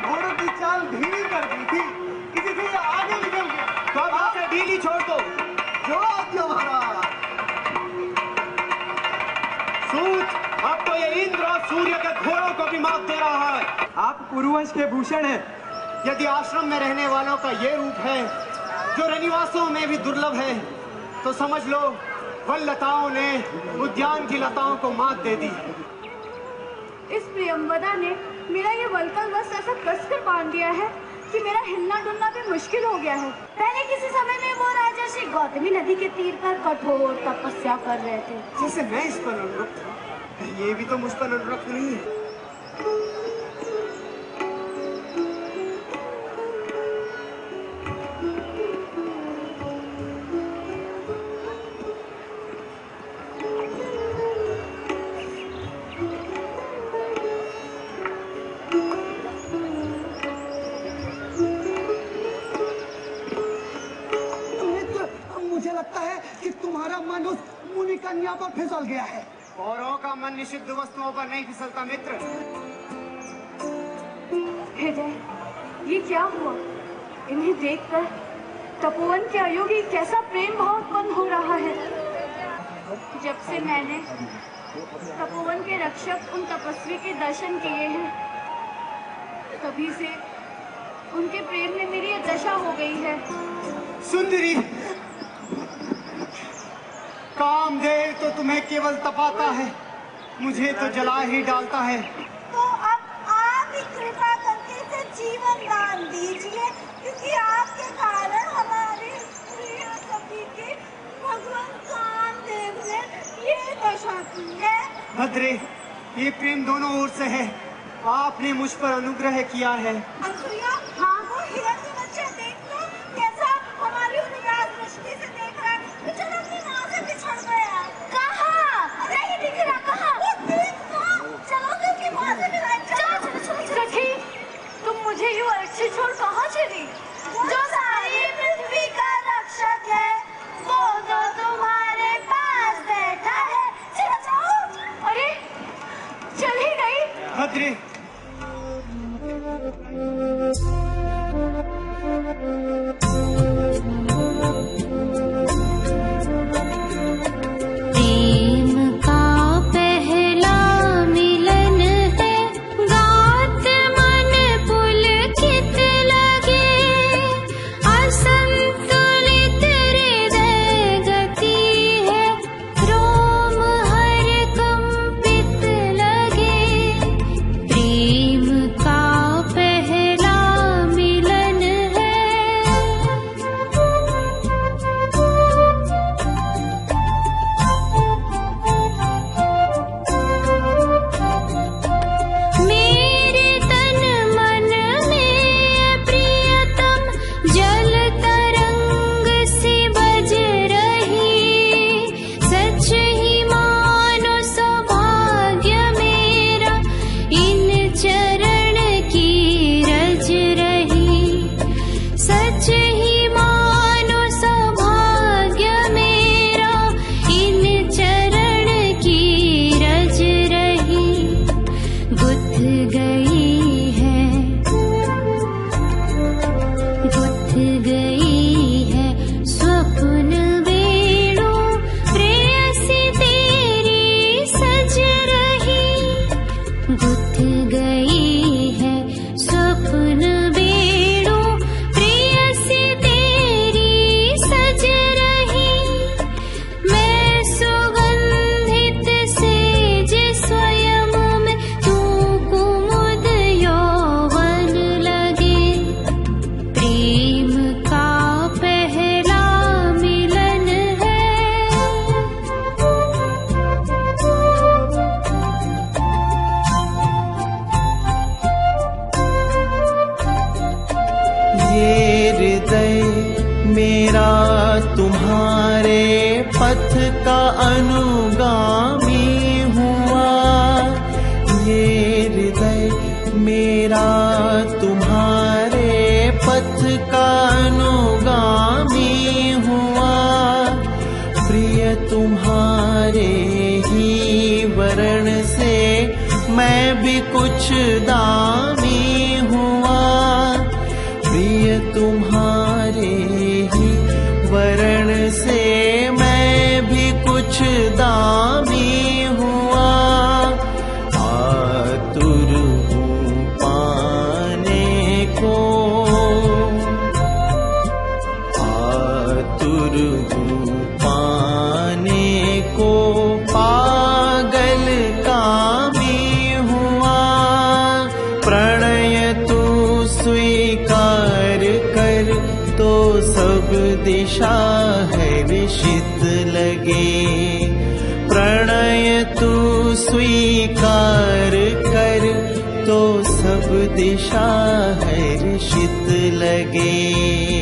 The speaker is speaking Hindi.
घोड़ों की चाल धीमी कर दी थी, किसी से आगे निकल गया तो अब आपसे ढीली छोड़ दो। जो महाराज सूत, अब तो ये इंद्र और सूर्य के घोड़ों को भी मात दे रहा है। आप पुरुवंश के भूषण हैं। यदि आश्रम में रहने वालों का ये रूप है जो रनिवासों में भी दुर्लभ है, तो समझ लो वन लताओं ने उद्यान की लताओं को मात दे दी। इस प्रियंवदा ने मेरा ये वलकल वस्त्र ऐसा कसकर बांध दिया है कि मेरा हिलना डुलना भी मुश्किल हो गया है। पहले किसी समय में वो राजा श्री गौतमी नदी के तीर पर कठोर तपस्या कर रहे थे। जैसे मैं इस पर अनुरक्त हूँ, ये भी तो मुझ पर अनुरक्त नहीं है। मुझे लगता है कि तुम्हारा मन उस मुनि कन्या पर फिसल गया है। औरों का मन निषिद्ध वस्तुओं पर नहीं फिसलता मित्र। हृदय, ये क्या हुआ? इन्हें देखकर तपोवन के अयोगी कैसा प्रेम भाव उत्पन्न हो रहा है। जब से मैंने तपोवन के रक्षक उन तपस्वी के दर्शन किए हैं, तभी से उनके प्रेम में मेरी ये दशा हो गई है। सुंदरी, कामदेव तो तुम्हें केवल तपाता है, मुझे तो जला ही डालता है। तो अब आप ही कृपा करके इसे जीवन दान दीजिए, क्योंकि आपके कारण हमारे प्रिय सखी के भगवान कामदेव ने ये दशा की है। भद्रे, ये प्रेम दोनों ओर से है। आपने मुझ पर अनुग्रह किया है। अनुप्रिया, हाँ, वो हिरण्य बच्चा देख लो कैसा हमारी उदास दृष्टि से देख रहा है। बेचारा अपनी माँ से बिछड़ गया। कहाँ? नहीं दिख रहा। कहाँ? वो देख ना, चलो तो उसकी माँ से मिलाएं। चलो। सखी, तुम मुझे यूँ अच्छी छोड़ कहाँ चली? जो सारी पृथ्वी का रक्षक है, वो तो तुम्हारे पास बैठा है। चलो जाओ। अरे, चल ही गई। भद्रे, तुम्हारे पथ का अनुगामी हुआ। ये हृदय मेरा तुम्हारे पथ का अनुगामी हुआ। प्रिय तुम्हारे ही वरण दामी हुआ। प्रिय तुम्हारे ही वरण से मैं भी कुछ दामी हुआ। आतुर हूँ पाने को, आतुर हूँ पाने को, पागल कामी हुआ। प्रणय तू स्वीकार कर तो सब दिशा हर्षित लगे। प्रणय तू स्वीकार कर तो सब दिशा हर्षित लगे।